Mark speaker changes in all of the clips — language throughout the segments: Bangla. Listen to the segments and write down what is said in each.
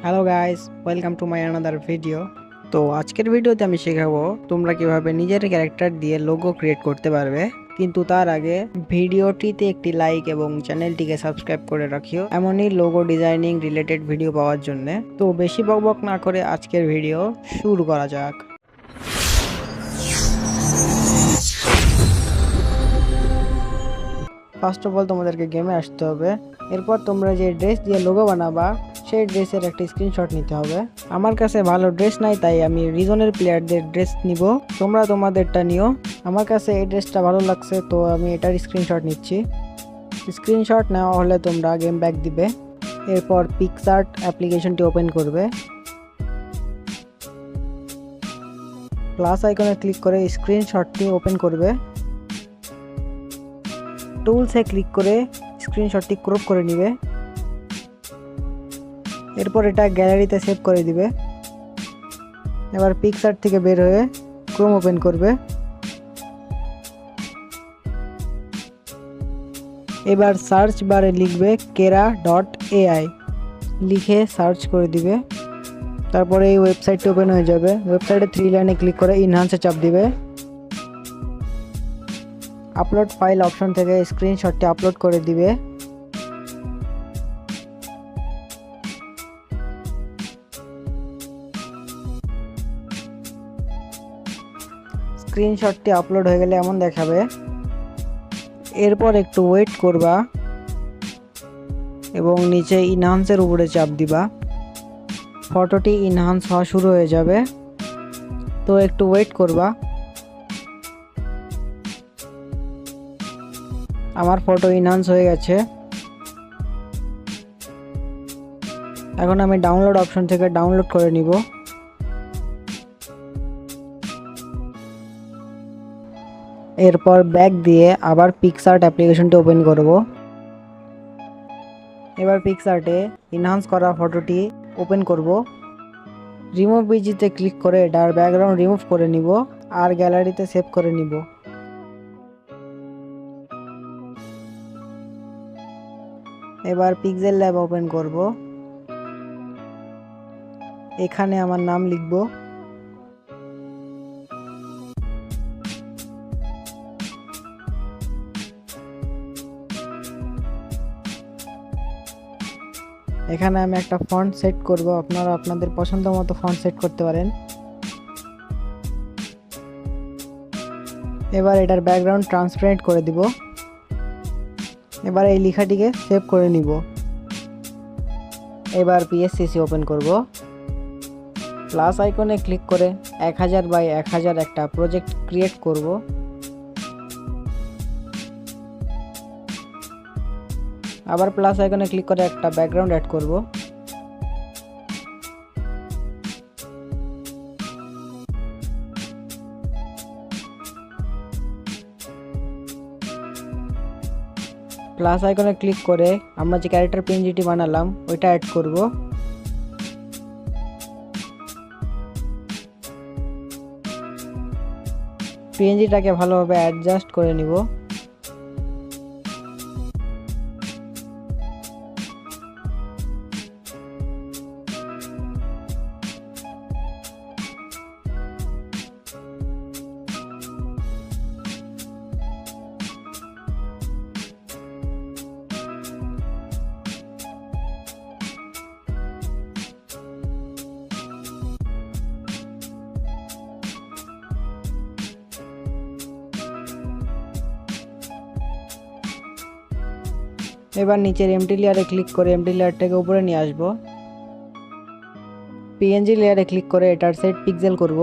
Speaker 1: Hello guys, welcome to my another video. তো আজকের ভিডিওতে আমি শেখাবো তোমরা কিভাবে নিজের ক্যারেক্টার দিয়ে লোগো ক্রিয়েট করতে পারবে। কিন্তু তার আগে ভিডিওটিতে একটি লাইক এবং চ্যানেলটিকে সাবস্ক্রাইব করে রাখিও এমনই লোগো ডিজাইনিং রিলেটেড ভিডিও পাওয়ার জন্য। তো বেশি বকবক না করে আজকের ভিডিও শুরু করা যাক। ফার্স্ট অফ অল তোমাদেরকে গেমে আসতে হবে। এরপর তোমরা যে ড্রেস দিয়ে লোগো বানাবা সেই ড্রেসের একটা স্ক্রিনশট নিতে হবে। আমার কাছে ভালো ড্রেস নাই, তাই আমি রিজনের প্লেয়ারদের ড্রেস নিব। তোমরা তোমাদেরটা নিও। আমার কাছে এই ড্রেসটা ভালো লাগছে, তো আমি এটার স্ক্রিনশট নিচ্ছি। স্ক্রিনশট নেওয়া হলে তোমরা গেম ব্যাক দিবে। এরপর পিকচার্ট অ্যাপ্লিকেশনটি ওপেন করবে। প্লাস আইকনে ক্লিক করে স্ক্রিনশটটি ওপেন করবে। টুলসে ক্লিক করে স্ক্রিনশটটি ক্রপ করে নিবে। এরপর এটা গ্যালারিতে সেভ করে দিবে। এবার পিকচার থেকে বের হয়ে ক্রোম ওপেন করবে। এবার সার্চ বারে লিখবে kera.ai, লিখে সার্চ করে দিবে। তারপরে এই ওয়েবসাইটটি ওপেন হয়ে যাবে। ওয়েবসাইটে 3 লাইনে ক্লিক করে ইনহান্সে চাপ দিবে। আপলোড ফাইল অপশন থেকে স্ক্রিনশটটি আপলোড করে দিবে। স্ক্রিনশটটি আপলোড হয়ে গেলে এমন দেখাবে। এরপর একটু ওয়েট করবা এবং নিচে ইনহান্সের উপরে চাপ দিবা। ফটোটি ইনহান্স হওয়া শুরু হয়ে যাবে, তো একটু ওয়েট করবা। আমার ফটো ইনহান্স হয়ে গেছে। এখন আমি ডাউনলোড অপশন থেকে ডাউনলোড করে নিব। এরপর ব্যাক দিয়ে আবার পিকচার্ট অ্যাপ্লিকেশনটি ওপেন করব। এবার পিকচার্টে ইনহান্স করা ফটোটি ওপেন করব। রিমুভ বিজিতে ক্লিক করে এটার ব্যাকগ্রাউন্ড রিমুভ করে নিব আর গ্যালারিতে সেভ করে নিব। এবার পিক্সেল ল্যাব ওপেন করব। এখানে আমার নাম লিখব। এখানে আমি একটা ফন্ট সেট করব। আপনারা আপনাদের পছন্দ মতো ফন্ট সেট করতে পারেন। এবার এটার ব্যাকগ্রাউন্ড ট্রান্সপারেন্ট করে দিব। এবার এই লেখাটিকে সেভ করে নিব। এবার পিএসসিসি ওপেন করব। প্লাস আইকনে ক্লিক করে 1000 বাই 1000 একটা প্রজেক্ট ক্রিয়েট করব। আবার প্লাস আইকনে ক্লিক করে একটা ব্যাকগ্রাউন্ড অ্যাড করব। প্লাস আইকনে ক্লিক করে আমরা যে ক্যারেক্টার পিএনজিটি বানালাম ওইটা অ্যাড করব। পিএনজিটাকে ভালোভাবে অ্যাডজাস্ট করে নিব। এবার নিচের এমটি লেয়ারে ক্লিক করে এমটি লেয়ারটাকে উপরে নিয়ে আসব। পিএনজি লেয়ারে ক্লিক করে এটার সেট পিক্সেল করব।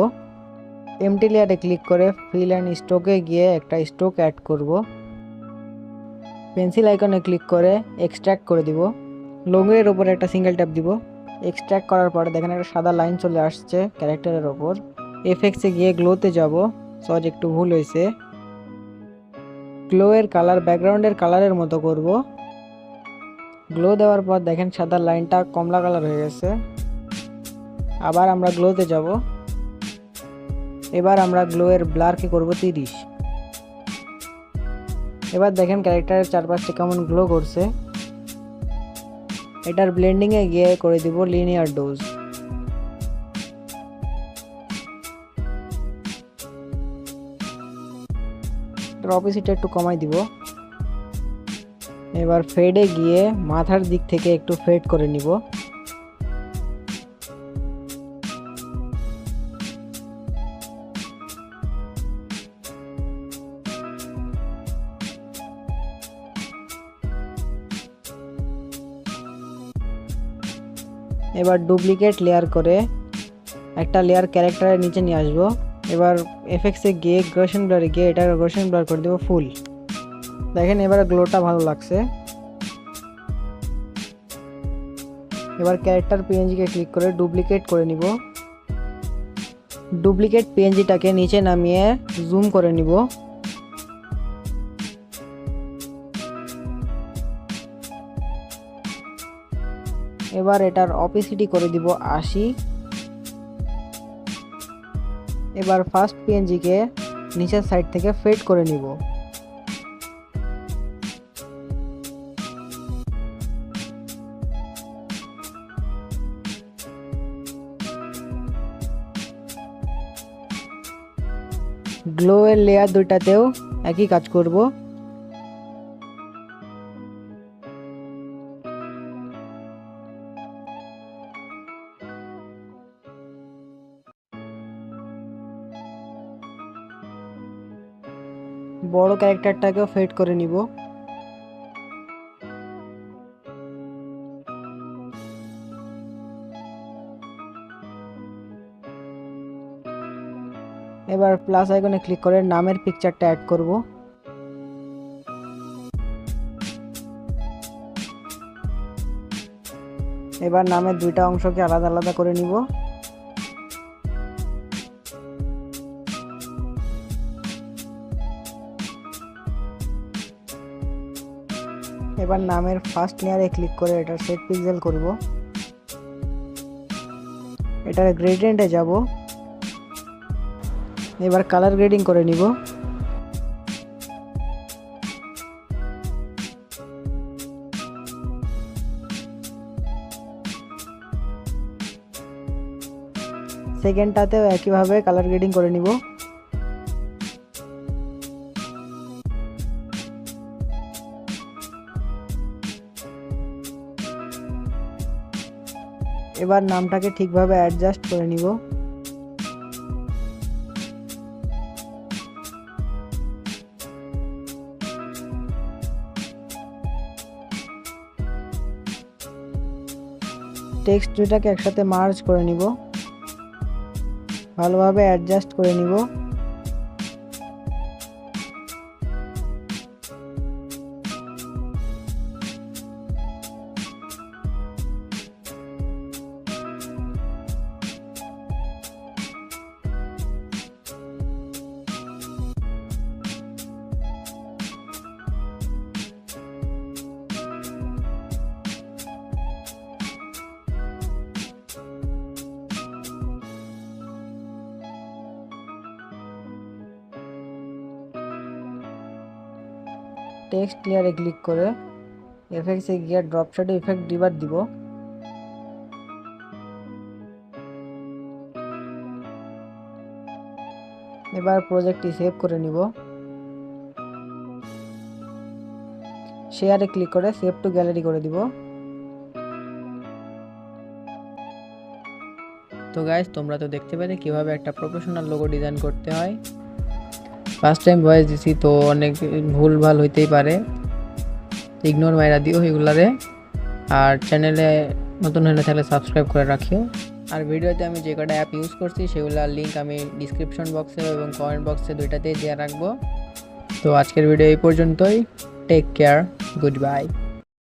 Speaker 1: এমটি লেয়ারে ক্লিক করে ফিল অ্যান্ড স্ট্রোকে গিয়ে একটা স্ট্রোক অ্যাড করব। পেন্সিল আইকনে ক্লিক করে এক্সট্র্যাক্ট করে দিব। লোগোর উপরে একটা সিঙ্গেল ট্যাপ দিব। এক্সট্র্যাক্ট করার পরে দেখেন একটা সাদা লাইন চলে আসছে ক্যারেক্টারের ওপর। এফেক্টসে গিয়ে গ্লোতে যাব। সরি, একটু ভুল হয়েছে। গ্লোয়ের কালার ব্যাকগ্রাউন্ডের কালারের মতো করব। গ্লো দেওয়ার পর দেখেন সাদা লাইনটা কমলা কালার হয়ে গেছে। আবার আমরা গ্লোতে যাব। এবার আমরা গ্লোয়ের ব্লারকে করব 30। এবার দেখেন ক্যারেক্টারের চারপাশে কেমন গ্লো করছে। এটার ব্লেন্ডিংয়ে গিয়ে করে দিব লিনিয়ার ডোজ। এটার অপোজিটটা একটু কমাই দিব। এবার ফেডে গিয়ে মাথার দিক থেকে একটু ফেড করে নিব। এবার ডুপ্লিকেট লেয়ার করে একটা লেয়ার ক্যারেক্টারের নিচে নিয়ে আসবো। এবার এফেক্টসে গিয়ে গ্রেশন ব্লারে গিয়ে এটা গ্রেশন ব্লার করে দেবো ফুল। দেখেন এবার গ্লোটা ভালো লাগছে। এবার ক্যারেক্টার পিএনজিকে ক্লিক করে ডুপ্লিকেট করে নিব। ডুপ্লিকেট পিএনজিটাকে নিচে নামিয়ে জুম করে নিব। এবার এটার অপিসিটি করে দিব 80। এবার ফার্স্ট পিএনজিকে নিচের সাইড থেকে ফেড করে নিব। গ্লো এর লেয়ার দুইটাতেও একই কাজ করব। বড় ক্যারেক্টারটাকেও ফেড করে নিব। এবার প্লাস আইকনে ক্লিক করে নামের পিকচারটা অ্যাড করব। এবার নামের দুইটা অংশকে আলাদা আলাদা করে নিব। এবার নামের ফার্স্ট লেয়ারে ক্লিক করে এটা সেট পিক্সেল করব। এটার গ্রেডিয়েন্টে যাব। এবার কালার গ্রেডিং করে নিব। সেকেন্ডটাতেও একইভাবে কালার গ্রেডিং করে নিব। এবার নামটাকে ঠিকভাবে অ্যাডজাস্ট করে নিব। টেক্সট দুটাকে একসাথে মার্জ করে নিব। ভালোভাবে অ্যাডজাস্ট করে নিব। টেক্সট লেয়ারে ক্লিক করে এফেক্টসে গিয়ে ড্রপ শ্যাডো ইফেক্ট দুইবার দিব। এবার প্রজেক্টটি সেভ করে নিব। শেয়ারে ক্লিক করে সেভ টু গ্যালারি করে দিব। তো গাইস, তোমরা তো দেখতে পেলে কিভাবে একটা প্রফেশনাল লোগো ডিজাইন করতে হয়। ফার্স্ট টাইম ভয়েস দিছি তো অনেক ভুল ভাল হইতেই পারে, ইগনোর মাইরা দিও এগুলারে। আর চ্যানেলে নতুন হলে থাকলে সাবস্ক্রাইব করে রাখিও। আর ভিডিওতে আমি যে কটা অ্যাপ ইউজ করছি সেগুলোর লিঙ্ক আমি ডিসক্রিপশন বক্সে এবং কমেন্ট বক্সে দুইটাতেই দিয়ে রাখবো। তো আজকের ভিডিও এই পর্যন্তই। Take care, good by.